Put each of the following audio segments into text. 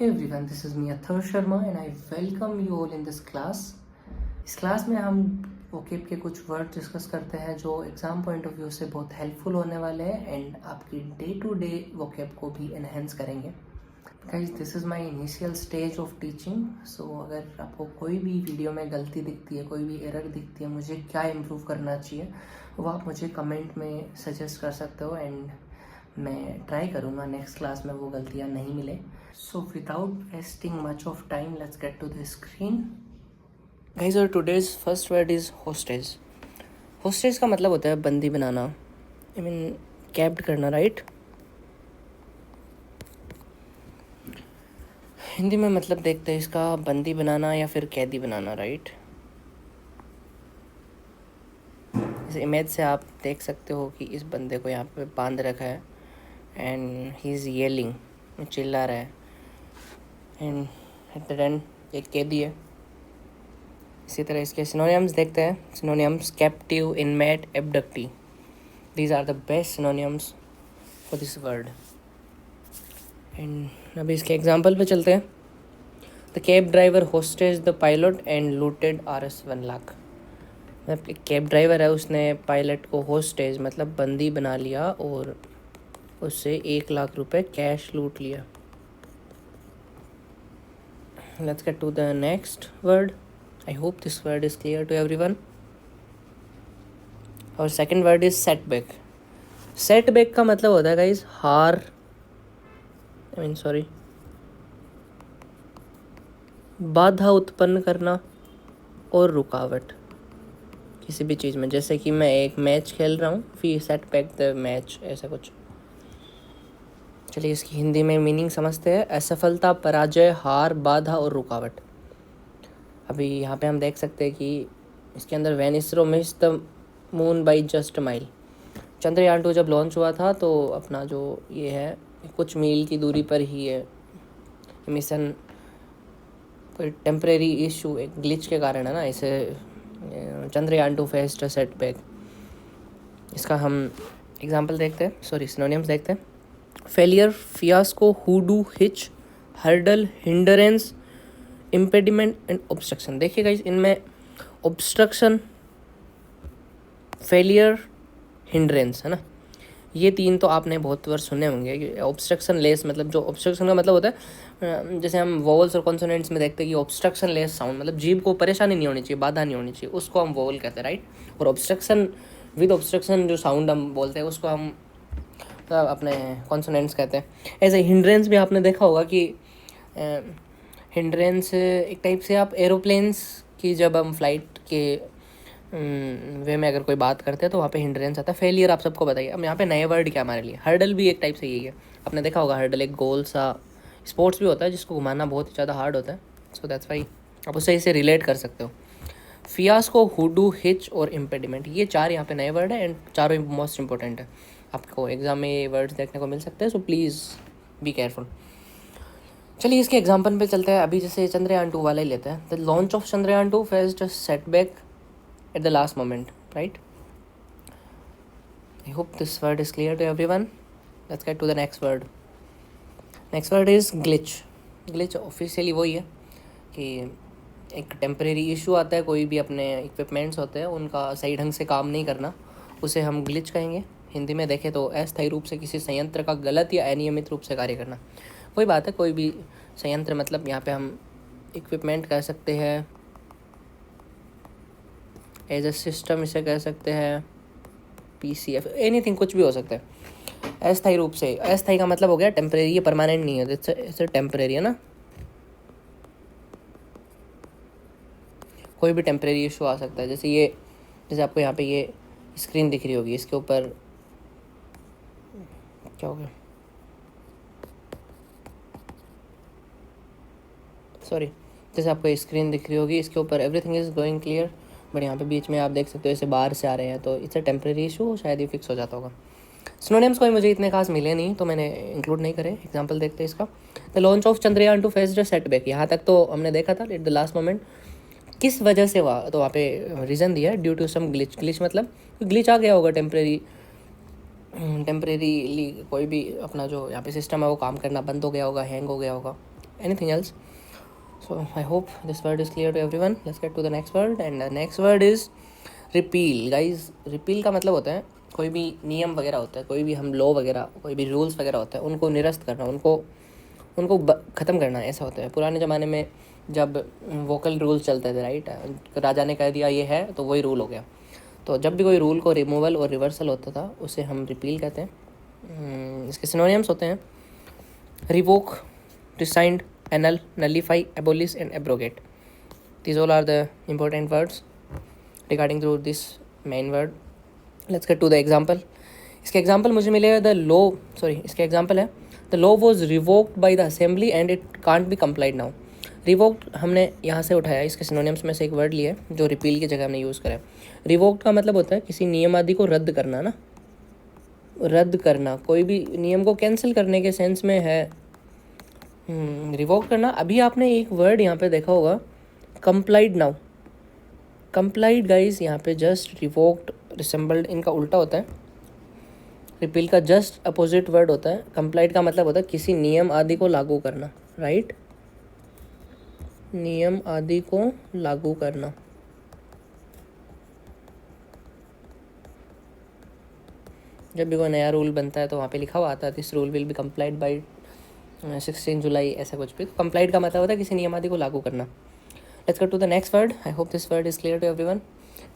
Hey everyone, this is me Athar Sharma and I welcome you all in this class. इस class में हम vocab के कुछ word discuss करते हैं जो एग्ज़ाम पॉइंट ऑफ व्यू से बहुत हेल्पफुल होने वाले हैं एंड आपकी डे टू डे वोकेब को भी एनहेंस करेंगे. Guys, this is my initial stage of teaching. So अगर आपको कोई भी वीडियो में गलती दिखती है, कोई भी एरर दिखती है, मुझे क्या इम्प्रूव करना चाहिए, वो आप मुझे कमेंट में सजेस्ट कर सकते हो एंड मैं ट्राई करूँगा नेक्स्ट क्लास में वो गलतियाँ नहीं मिले. So without wasting much of time, let's get to the screen. Guys, और today's first word is hostage. Hostage का मतलब होता है बंदी बनाना, आई मीन कैप्ड करना, राइट. हिंदी में मतलब देखते हैं इसका बंदी बनाना या फिर कैदी बनाना, राइट. इस इमेज से आप देख सकते हो कि इस बंदे को यहाँ पे बांध रखा है एंड ही इज़ येलिंग, चिल्ला रहा है. एंड एट द एंड एक कैदी है. इसी तरह इसके सिनोनिम्स देखते हैं. Synonyms captive, inmate, abductee. These are the best synonyms for this word. And अभी इसके एग्जांपल पे चलते हैं. The cab driver hostage the pilot and looted Rs 1 lakh. मतलब एक कैब ड्राइवर है, उसने पायलट को होस्टेज मतलब बंदी बना लिया और उससे 1 लाख रुपए कैश लूट लिया. Let's get to the next word. I hope this word is clear to everyone. Our second word is setback. Setback का मतलब होता है guys हार, बाधा उत्पन्न करना और रुकावट किसी भी चीज़ में. जैसे कि मैं एक मैच खेल रहा हूँ, फिर सेटबैक द मैच, ऐसा कुछ. चलिए इसकी हिंदी में मीनिंग समझते हैं. असफलता, पराजय, हार, बाधा और रुकावट. अभी यहाँ पे हम देख सकते हैं कि इसके अंदर when ISRO miss the moon by just mile. Chandrayaan 2 जब लॉन्च हुआ था तो अपना जो ये है कुछ मील की दूरी पर ही है मिशन. कोई टेम्परेरी इशू, एक ग्लिच के कारण है ना, इसे चंद्रयान 2 फेस्ड सेटबैक. इसका हम एग्जांपल देखते हैं, सिनोनिम्स देखते हैं. Failure, fiasco, hoodoo, hitch, hurdle, hindrance, impediment and obstruction. देखिएगा इनमें ऑब्स्ट्रक्शन, फेलियर, हिंड्रेंस है ना, ये 3 तो आपने बहुत बार सुने होंगे. ऑब्स्ट्रक्शन लेस मतलब, जो ऑब्स्ट्रक्शन का मतलब होता है, जैसे हम वोवल्स और कॉन्सोनेंट्स में देखते हैं कि ऑब्स्ट्रक्शन लेस साउंड मतलब जीभ को परेशानी नहीं होनी चाहिए, बाधा नहीं होनी चाहिए, उसको हम वोवल कहते हैं, राइट. और ऑब्स्ट्रक्शन विद ऑब्स्ट्रक्शन जो साउंड हम बोलते हैं उसको हम अपने कॉन्सोनेंट्स कहते हैं. ऐसे हिंड्रेंस भी आपने देखा होगा कि हिंड्रेंस एक टाइप से आप एरोप्लेन्स की जब हम फ्लाइट के वे में अगर कोई बात करते हैं तो वहाँ पे हिंड्रेंस आता है. फेलियर आप सबको बताइए. अब यहाँ पे नए वर्ड क्या हमारे लिए. हर्डल भी एक टाइप से यही है, आपने देखा होगा. हर्डल एक गोल सा स्पोर्ट्स भी होता है जिसको घुमाना बहुत ज़्यादा हार्ड होता है. सो दैट्स वाई आप उससे इसे रिलेट कर सकते हो. फियास्को, हुडू, हिच और इम्पेडिमेंट, ये 4 यहाँ पे नए वर्ड है एंड चारों मोस्ट इंपॉर्टेंट है. आपको एग्जाम में ये वर्ड्स देखने को मिल सकते हैं, सो प्लीज़ बी केयरफुल. चलिए इसके एग्जाम्पल पे चलते हैं. अभी जैसे चंद्रयान 2 वाला ही लेते हैं. The launch of Chandrayaan 2 faced setback at the last moment, right? I hope this word is clear to everyone. Let's get to the next word. Next word is glitch. Glitch officially वही है कि एक टेम्परेरी इशू आता है, कोई भी अपने equipments होते हैं उनका सही ढंग से काम नहीं करना, उसे हम ग्लिच कहेंगे. हिंदी में देखें तो अस्थायी रूप से किसी संयंत्र का गलत या अनियमित रूप से कार्य करना. वही बात है, कोई भी संयंत्र मतलब यहाँ पे हम इक्विपमेंट कह सकते हैं, एज ए सिस्टम इसे कह सकते हैं, PCF, एनीथिंग, कुछ भी हो सकता है. अस्थायी रूप से, अस्थायी का मतलब हो गया टेम्परेरी, ये परमानेंट नहीं है, इट्स टेम्परेरी है ना. कोई भी टेम्परेरी इशू आ सकता है. जैसे आपको यहाँ पे ये स्क्रीन दिख रही होगी, इसके ऊपर क्या हो गया, जैसे आपको स्क्रीन दिख रही होगी, इसके ऊपर everything is going clear, but यहाँ पे बीच में आप देख सकते हो ऐसे बाहर से आ रहे हैं, तो इट्स अ टेम्परेरी इशू, शायद ये फिक्स हो जाता होगा. सिनोनिम्स कोई मुझे इतने खास मिले नहीं तो मैंने इंक्लूड नहीं करे. एग्जांपल देखते हैं इसका. The launch of Chandrayaan 2 faced setback. यहाँ तक तो हमने देखा था, एट द लास्ट मोमेंट. किस वजह से हुआ, तो वहाँ पे रीज़न दिया है, due to some glitch. Glitch मतलब ग्लिच आ गया होगा टेम्परेरीली, कोई भी अपना जो यहाँ पे सिस्टम है वो काम करना बंद हो गया होगा, हैंग हो गया होगा, anything else. So I hope this word is clear to everyone. Let's get to the next word, and the next word is repeal. Guys, repeal का मतलब होता है कोई भी नियम वगैरह होता है, कोई भी हम लॉ वगैरह, कोई भी रूल्स वगैरह होता है, उनको निरस्त करना, उनको ख़त्म करना, ऐसा होता है। पुराने ज़माने में जब वोकल रूल्स चलते थे, राइट, राजा ने कह दिया ये है तो वही रूल हो गया। तो जब भी कोई रूल को रिमूवल और रिवर्सल होता था उसे हम रिपील कहते हैं। इसके सिनोनिम्स होते हैं revoke, resigned, annul, nullify, abolish and abrogate. These all are the important words regarding through this main word. Let's get to the example. इसके एग्जाम्पल मुझे मिलेगा इसके एग्जाम्पल है the law was revoked by the assembly and it can't be complied now. Revoked हमने यहाँ से उठाया, इसके सिनोनिम्स में से एक वर्ड लिया जो रिपील की जगह हमने यूज़ करा है। रिवोक्ड का मतलब होता है किसी नियम आदि को रद्द करना ना, रद्द करना, कोई भी नियम को कैंसिल करने के सेंस में है रिवोक करना। अभी आपने एक वर्ड यहाँ पे देखा होगा कंप्लाइड नाउ। कंप्लाइड गाइस यहाँ पे जस्ट रिवोक्ड, रिसेंबल्ड, इनका उल्टा होता है। रिपील का जस्ट अपोजिट वर्ड होता है। कंप्लाइड का मतलब होता है किसी नियम आदि को लागू करना, राइट, नियम आदि को लागू करना। जब भी कोई नया रूल बनता है तो वहाँ पे लिखा हुआ आता है this rule will be complied by 16 जुलाई, ऐसा कुछ भी। कंप्लाइड का मतलब होता है किसी नियम आदि को लागू करना। Let's go to the next word. I hope this word is clear to everyone.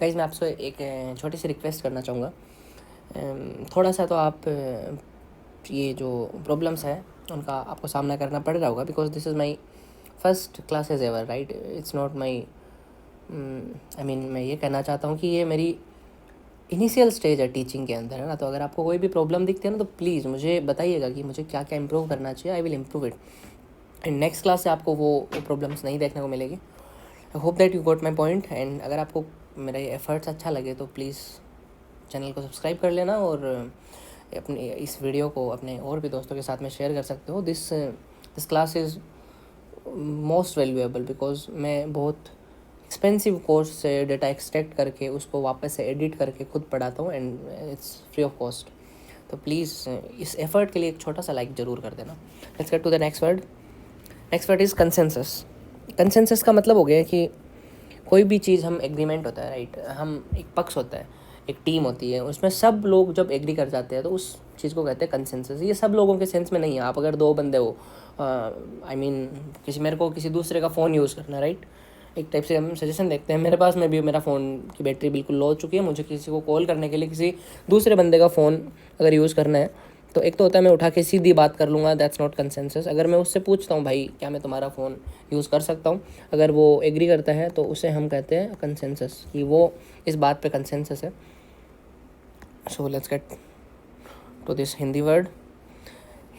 Guys, मैं आपसे एक छोटी सी रिक्वेस्ट करना चाहूँगा। थोड़ा सा तो आप ये जो प्रॉब्लम्स हैं उनका आपको सामना करना पड़ रहा होगा, because this is my first classes ever, right, it's not my मैं ये कहना चाहता हूँ कि ये मेरी इनिशियल स्टेज है टीचिंग के अंदर, है ना। तो अगर आपको कोई भी प्रॉब्लम दिखती है ना तो प्लीज़ मुझे बताइएगा कि मुझे क्या क्या इम्प्रूव करना चाहिए। I will improve it and next class से आपको वो प्रॉब्लम्स नहीं देखने को मिलेगी। I hope that you got my point. And अगर आपको मेरा ये एफर्ट्स अच्छा लगे तो प्लीज़ चैनल को सब्सक्राइब कर लेना और अपने इस वीडियो को अपने और भी दोस्तों के साथ में शेयर कर सकते हो। This class is most valuable because मैं बहुत एक्सपेंसिव कोर्स से डेटा एक्सट्रैक्ट करके उसको वापस से एडिट करके खुद पढ़ाता हूँ and it's free of cost. तो प्लीज़ इस एफर्ट के लिए एक छोटा सा लाइक ज़रूर कर देना। Let's get to the next word. Next word is consensus. Consensus का मतलब हो गया कि कोई भी चीज़ हम एग्रीमेंट होता है, राइट, हम एक पक्ष होता है, एक टीम होती है, उसमें सब लोग जब एग्री कर जाते हैं तो उस चीज़ को कहते हैं कंसेंसस। ये सब लोगों के सेंस में नहीं है। आप अगर दो बंदे हो, मेरे को किसी दूसरे का फ़ोन यूज़ करना, राइट, एक टाइप से हम सजेशन देखते हैं। मेरे पास में भी मेरा फ़ोन की बैटरी बिल्कुल लो हो चुकी है, मुझे किसी को कॉल करने के लिए किसी दूसरे बंदे का फ़ोन अगर यूज़ करना है तो एक तो होता है मैं उठा के सीधी बात कर लूँगा, दैट्स नॉट कंसेंसस। अगर मैं उससे पूछता हूँ भाई क्या मैं तुम्हारा फ़ोन यूज़ कर सकता हूँ, अगर वो एग्री करता है तो उसे हम कहते हैं कंसेंसस, कि वो इस बात पे कंसेंसस है। So let's get to this Hindi word.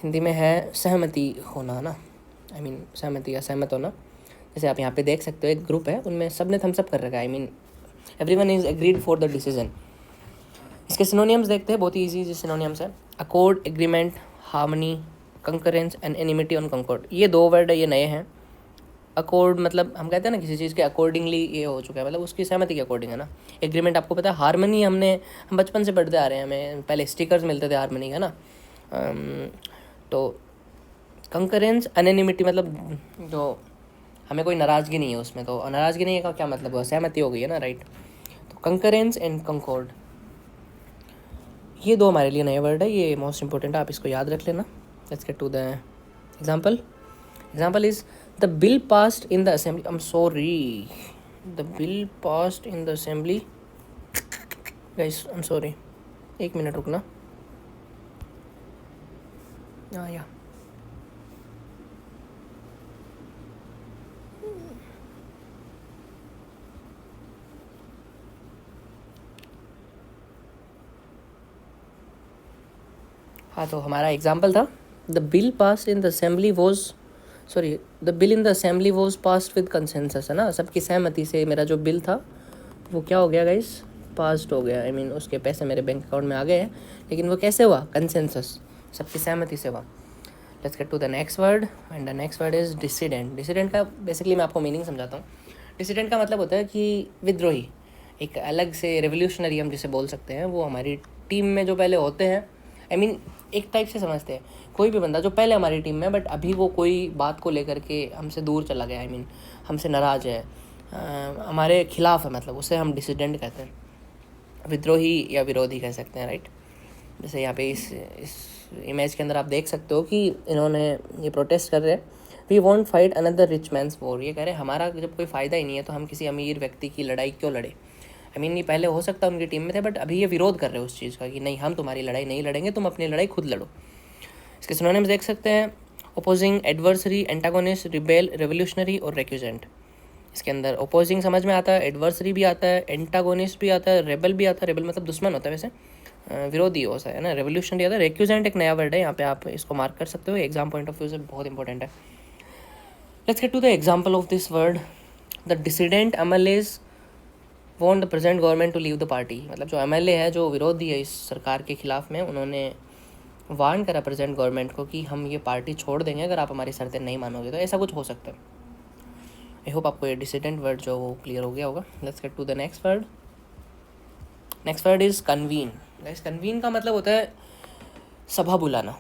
Hindi में है सहमति होना ना, सहमति या सहमत होना। जैसे आप यहाँ पे देख सकते हो एक ग्रुप है, उनमें सब ने थम्स अप कर रखा है, everyone is agreed for the decision. इसके सिनोनियम्स देखते हैं, बहुत ही ईजी सिनोनियम्स है। Accord, agreement, harmony, concurrence and amity on concord. ये दो वर्ड है, ये नए हैं। अकॉर्ड मतलब हम कहते हैं ना किसी चीज़ के अकॉर्डिंगली ये हो चुका है, मतलब उसकी सहमति के अकॉर्डिंग, है ना। एग्रीमेंट आपको पता है। हार्मनी हम बचपन से पढ़ते आ रहे हैं, हमें पहले स्टिकर्स मिलते थे हार्मनी, है ना। तो कंकरेंस, एनिमिटी मतलब जो हमें कोई नाराज़गी नहीं है उसमें, तो नाराज़गी नहीं है का क्या मतलब है, सहमति हो गई है ना, राइट। तो कंकरेंस एंड कंकॉर्ड, ये दो हमारे लिए नए वर्ड है, ये मोस्ट इंपॉर्टेंट है, आप इसको याद रख लेना। Let's get to the example. Example is the bill passed in the assembly. I am sorry, the bill passed in the assembly. Guys I am sorry, एक मिनट रुकना। या हाँ, तो हमारा एग्जाम्पल था the bill passed in the assembly the bill in the assembly was passed with consensus, है ना। सबकी सहमति से मेरा जो बिल था वो क्या हो गया गाइस, पास्ड हो गया। उसके पैसे मेरे बैंक अकाउंट में आ गए हैं, लेकिन वो कैसे हुआ, कंसेंसस, सबकी सहमति से हुआ। Let's get to the next word and the next word is dissident. Dissident का बेसिकली मैं आपको मीनिंग समझाता हूँ। डिसिडेंट का मतलब होता है कि विद्रोही, एक अलग से रेवोल्यूशनरी हम जिसे बोल सकते हैं। वो हमारी टीम में जो पहले होते हैं, एक टाइप से समझते हैं। कोई भी बंदा जो पहले हमारी टीम में बट अभी वो कोई बात को लेकर के हमसे दूर चला गया, आई मीन हमसे नाराज़ है, हमारे खिलाफ है, मतलब उसे हम डिसिडेंट कहते हैं, विद्रोही या विरोधी कह सकते हैं, राइट। जैसे यहाँ पे इस इमेज के अंदर आप देख सकते हो कि इन्होंने ये प्रोटेस्ट कर रहे हैं, we won't fight another rich man's war. ये कह रहे हैं हमारा जब कोई फ़ायदा ही नहीं है तो हम किसी अमीर व्यक्ति की लड़ाई क्यों लड़े। आई मीन ये पहले हो सकता है उनकी टीम में थे बट अभी ये विरोध कर रहे हैं उस चीज़ का कि नहीं, हम तुम्हारी लड़ाई नहीं लड़ेंगे, तुम अपनी लड़ाई खुद लड़ो। इसके सिनोनिम्स देख सकते हैं, opposing, adversary, antagonist, rebel, revolutionary और रेक्यूजेंट। इसके अंदर ओपोजिंग समझ में आता है, एडवर्सरी भी आता है, एंटागोनिस्ट भी आता है, रेबल भी आता है। रेबल मतलब दुश्मन होता है, वैसे विरोधी होता है ना। रेवोल्यूशनरी आता है। रेक्यूजेंट एक नया वर्ड है, यहाँ पे आप इसको मार्क कर सकते हो, एग्जाम पॉइंट ऑफ व्यू से बहुत इंपॉर्टेंट है। Let's get to the example of this word. The dissident MLAs want the present government to leave the party. मतलब जो एमएलए है, जो विरोधी है इस सरकार के खिलाफ में, उन्होंने वार्न करा प्रेजेंट गवर्नमेंट को कि हम ये पार्टी छोड़ देंगे अगर आप हमारी शर्तें नहीं मानोगे। तो ऐसा कुछ हो सकता है। आई होप आपको ये डिसिडेंट वर्ड जो वो क्लियर हो गया होगा। Let's get to the next word. Next word is convene. Guys convene का मतलब होता है सभा बुलाना,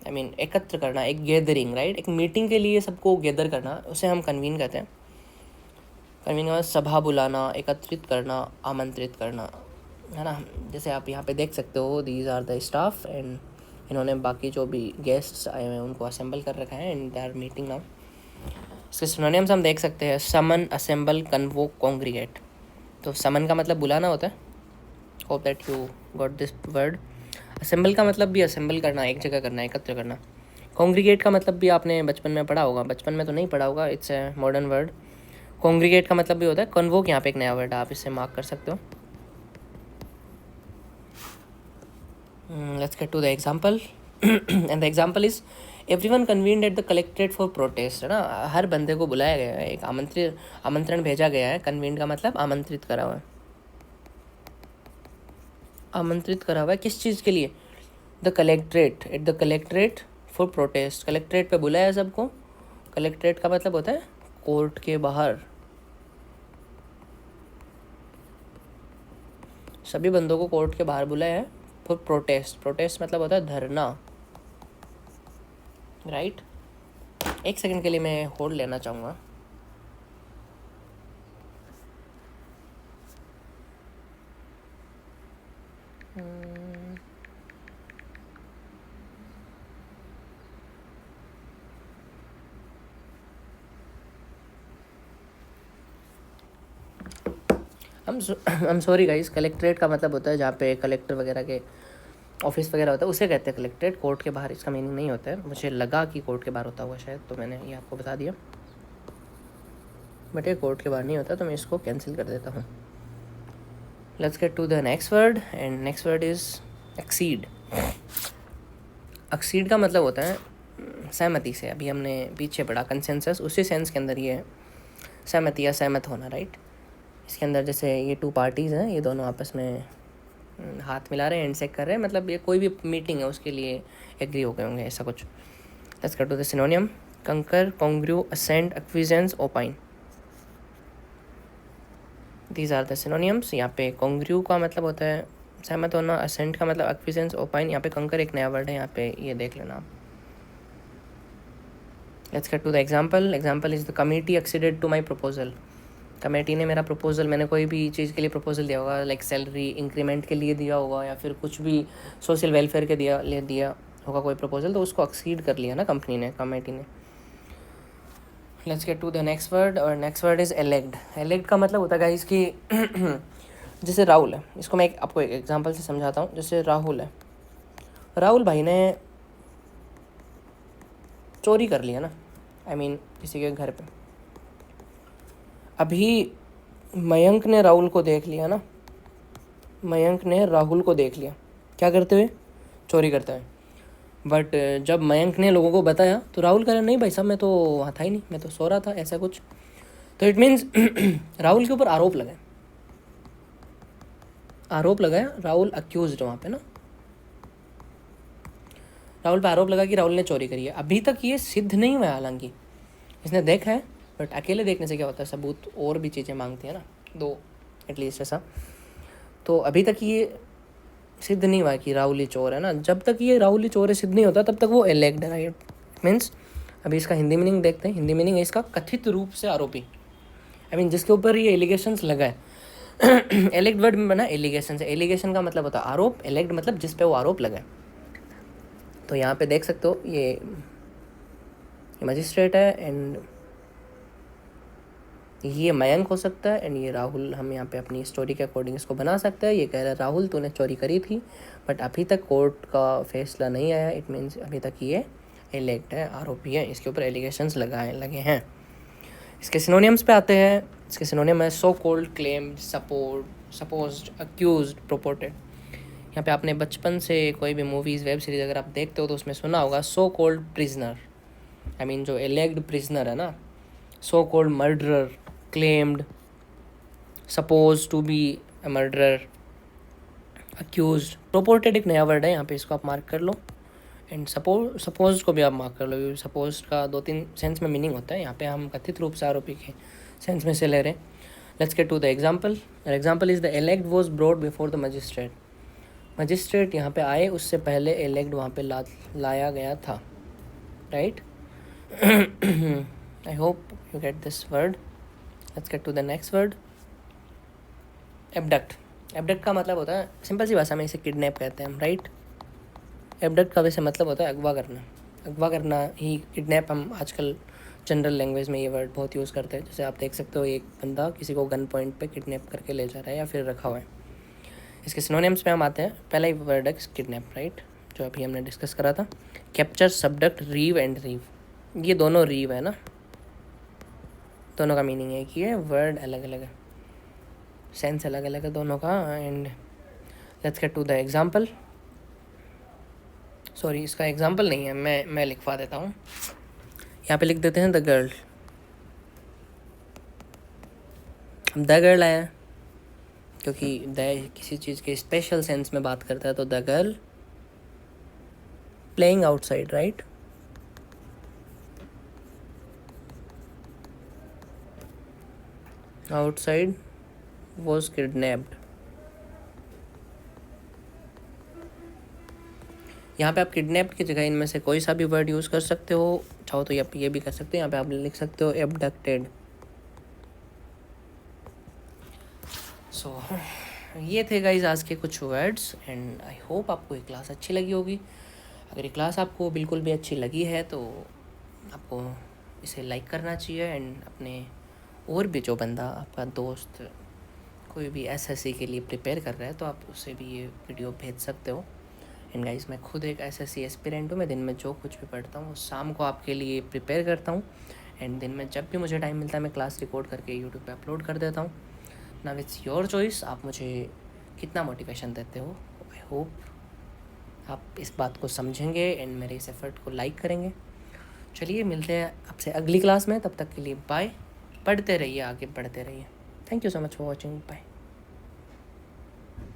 आई मीन एकत्र करना, एक गैदरिंग, राइट। एक मीटिंग के लिए सबको गैदर करना, उसे हम कन्वीन कहते हैं। कन्वीन का मतलब सभा बुलाना, एकत्रित करना, आमंत्रित करना, है ना। जैसे आप यहाँ पे देख सकते हो, these are the staff and इन्होंने बाकी जो भी गेस्ट्स आए हुए हैं उनको असेंबल कर रखा है and they are meeting now. इसके सिनोनिम्स हम देख सकते हैं, समन, असेंबल, कन्वोक, कॉन्ग्रीगेट। तो समन का मतलब बुलाना होता है, hope that you got this word. Assemble का मतलब भी असेंबल करना, एक जगह करना, एकत्र करना। कॉन्ग्रीगेट का मतलब भी आपने बचपन में पढ़ा होगा, बचपन में तो नहीं पढ़ा होगा, it's a modern word. Congregate का मतलब भी होता है कन्वोक, यहाँ पे एक नया वर्ड है, आप इसे मार्क कर सकते हो। Let's get to the example and the example is everyone convened at the collectorate for protest, है ना। हर बंदे को बुलाया गया है, एक आमंत्रण भेजा गया है। कन्वीन्ड का मतलब आमंत्रित करा हुआ है, आमंत्रित करा हुआ है किस चीज़ के लिए? The collectorate, eight the collectorate for protest. Collectorate पे बुलाया सबको। कलेक्ट्रेट का मतलब होता है कोर्ट के बाहर। सभी बंदों को कोर्ट के बाहर बुलाया है फॉर प्रोटेस्ट। प्रोटेस्ट मतलब होता है धरना, राइट। एक सेकंड के लिए मैं होल्ड लेना चाहूँगा। आई एम सॉरी गाइस, कलेक्ट्रेट का मतलब होता है जहाँ पे कलेक्टर वगैरह के ऑफिस वगैरह होता है, उसे कहते हैं कलेक्ट्रेट। कोर्ट के बाहर इसका मीनिंग नहीं होता है। मुझे लगा कि कोर्ट के बाहर होता हुआ शायद, तो मैंने ये आपको बता दिया, बट ये कोर्ट के बाहर नहीं होता, तो मैं इसको कैंसिल कर देता हूँ। Let's get to the next word and next word is accede. Accede का मतलब होता है सहमति से। अभी हमने पीछे पढ़ा कंसेंसस, उसी सेंस के अंदर ये है सहमति या सहमत होना, राइट। इसके अंदर जैसे ये टू पार्टीज़ हैं, ये दोनों आपस में हाथ मिला रहे हैं, हैंडशेक कर रहे हैं, मतलब ये कोई भी मीटिंग है उसके लिए एग्री हो गए होंगे, ऐसा कुछ। Let's get to the synonym. Concur, congrue, assent, acquiescence, opine. These are the synonyms. यहाँ पे कॉन्ग्रू का मतलब होता है सहमत होना, असेंट का मतलब एक्विजेंस, ओपाइन। यहाँ पे कंकर एक नया वर्ड है, यहाँ पे ये देख लेना आप। Let's get to the example. Example is the committee acceded to my proposal. Committee ने मेरा प्रपोजल, मैंने कोई भी चीज़ के लिए प्रपोजल दिया होगा, लाइक सैलरी इंक्रीमेंट के लिए दिया होगा या फिर कुछ भी सोशल वेलफेयर के दिया होगा कोई प्रपोजल, तो उसको एक्सीड कर लिया ना कंपनी ने, कमेटी ने। Let's get to the next word, और next word is elect. Elect का मतलब होता है गाइस कि जैसे राहुल है, इसको मैं आपको एक एग्जांपल से समझाता हूँ। जैसे राहुल है, राहुल भाई ने चोरी कर लिया ना, आई मीन किसी के घर पे। अभी मयंक ने राहुल को देख लिया ना, मयंक ने राहुल को देख लिया क्या करते हुए? चोरी करते हुए। बट जब मयंक ने लोगों को बताया तो राहुल कह रहा नहीं भाई साहब, मैं तो वहाँ था ही नहीं, मैं तो सो रहा था, ऐसा कुछ। तो इट मीन्स राहुल के ऊपर आरोप लगाए, आरोप लगाया, राहुल अक्यूज्ड वहाँ पे ना, राहुल पे आरोप लगा कि राहुल ने चोरी करी है। अभी तक ये सिद्ध नहीं हुआ, हालांकि इसने देखा है, बट अकेले देखने से क्या होता है, सबूत और भी चीज़ें मांगती है ना, दो एटलीस्ट ऐसा। तो अभी तक ये सिद्ध नहीं हुआ कि राहुल ही चोर है ना, जब तक ये राहुल ही चोर है सिद्ध नहीं होता तब तक वो एलेग्ड है, राइट। मीन्स अभी इसका हिंदी मीनिंग देखते हैं। हिंदी मीनिंग है इसका कथित रूप से आरोपी, जिसके ऊपर ये एलिगेशंस लगा है। एलेक्ट वर्ड में बना एलिगेशन से, एलिगेशन का मतलब होता है आरोप, एलेक्ट मतलब जिस पे वो आरोप लगा है। तो यहाँ पे देख सकते हो ये मजिस्ट्रेट है एंड ये मयंक हो सकता है एंड ये राहुल। हम यहाँ पे अपनी स्टोरी के अकॉर्डिंग इसको बना सकते हैं। ये कह रहा है राहुल तूने चोरी करी थी, बट अभी तक कोर्ट का फैसला नहीं आया। इट मीन्स अभी तक ये एलेक्ट है, आरोपी है, इसके ऊपर एलिगेशंस लगे हैं। इसके सिनोनियम्स पे आते हैं। इसके सिनोनियम है so called, claimed, supposed, accused, purported. यहाँ पे आपने बचपन से कोई भी मूवीज़ वेब सीरीज़ अगर आप देखते हो तो उसमें सुना होगा सो कॉल्ड प्रिजनर, जो एलेग्ड प्रिजनर है ना, so called murderer, claimed, suppose to be a murderer, accused. Purported एक नया वर्ड है यहाँ पे, इसको आप मार्क कर लो। एंड सपोज को भी आप मार्क कर लो। सपोज का 2-3 सेंस में मीनिंग होता है, यहाँ पे हम कथित रूप से आरोपी के सेंस में से ले रहे हैं। Let's get to the example. Example is the elect was brought before the magistrate. Magistrate यहाँ पे आए, उससे पहले एलेक्ट वहाँ पे लाया गया था, right. I hope you get this word. Let's get to the next word, abduct. Abduct का मतलब होता है, सिंपल सी भाषा में इसे किडनैप कहते हैं हम, राइट। एबडक्ट का वैसे मतलब होता है अगवा करना। अगवा करना ही किडनैप हम आजकल जनरल लैंग्वेज में ये वर्ड बहुत यूज़ करते हैं। जैसे आप देख सकते हो एक बंदा किसी को गन पॉइंट पे किडनैप करके ले जा रहा है या फिर रखा हुआ है। इसके सिनोनिम्स पे हम आते हैं। पहला ही वर्ड है किडनैप, राइट, जो अभी हमने डिस्कस करा था। कैप्चर, सबडक्ट, रीव एंड रीव, ये दोनों रीव है ना, दोनों का मीनिंग एक ही है, वर्ड अलग अलग है, सेंस अलग अलग है दोनों का। And let's get to the example. Sorry, इसका एग्जाम्पल नहीं है, मैं लिखवा देता हूँ। यहाँ पे लिख देते हैं द गर्ल। हम द गर्ल आया क्योंकि द किसी चीज़ के स्पेशल सेंस में बात करता है, तो the girl playing outside, right. Outside was kidnapped. यहाँ पे आप किडनैप की जगह इनमें से कोई सा भी वर्ड यूज़ कर सकते हो, चाहो तो ये भी कर सकते हो। यहाँ पे आप लिख सकते हो एबडक्टेड। सो ये थे गाइज आज के कुछ वर्ड्स एंड आई होप आपको ये क्लास अच्छी लगी होगी। अगर ये क्लास आपको बिल्कुल भी अच्छी लगी है तो आपको इसे लाइक करना चाहिए एंड अपने और भी जो बंदा आपका दोस्त कोई भी एसएससी के लिए प्रिपेयर कर रहा है तो आप उससे भी ये वीडियो भेज सकते हो। एंड गाइस, मैं खुद एक एसएससी एस्पिरेंट हूँ। मैं दिन में जो कुछ भी पढ़ता हूँ शाम को आपके लिए प्रिपेयर करता हूँ एंड दिन में जब भी मुझे टाइम मिलता है मैं क्लास रिकॉर्ड करके यूट्यूब पे अपलोड कर देता हूँ। नाउ इट्स योर चॉइस, आप मुझे कितना मोटिवेशन देते हो। आई होप आप इस बात को समझेंगे एंड मेरे इस एफर्ट को लाइक करेंगे। चलिए मिलते हैं आपसे अगली क्लास में, तब तक के लिए बाय। पढ़ते रहिए, आगे बढ़ते रहिए। Thank you so much for watching, bye.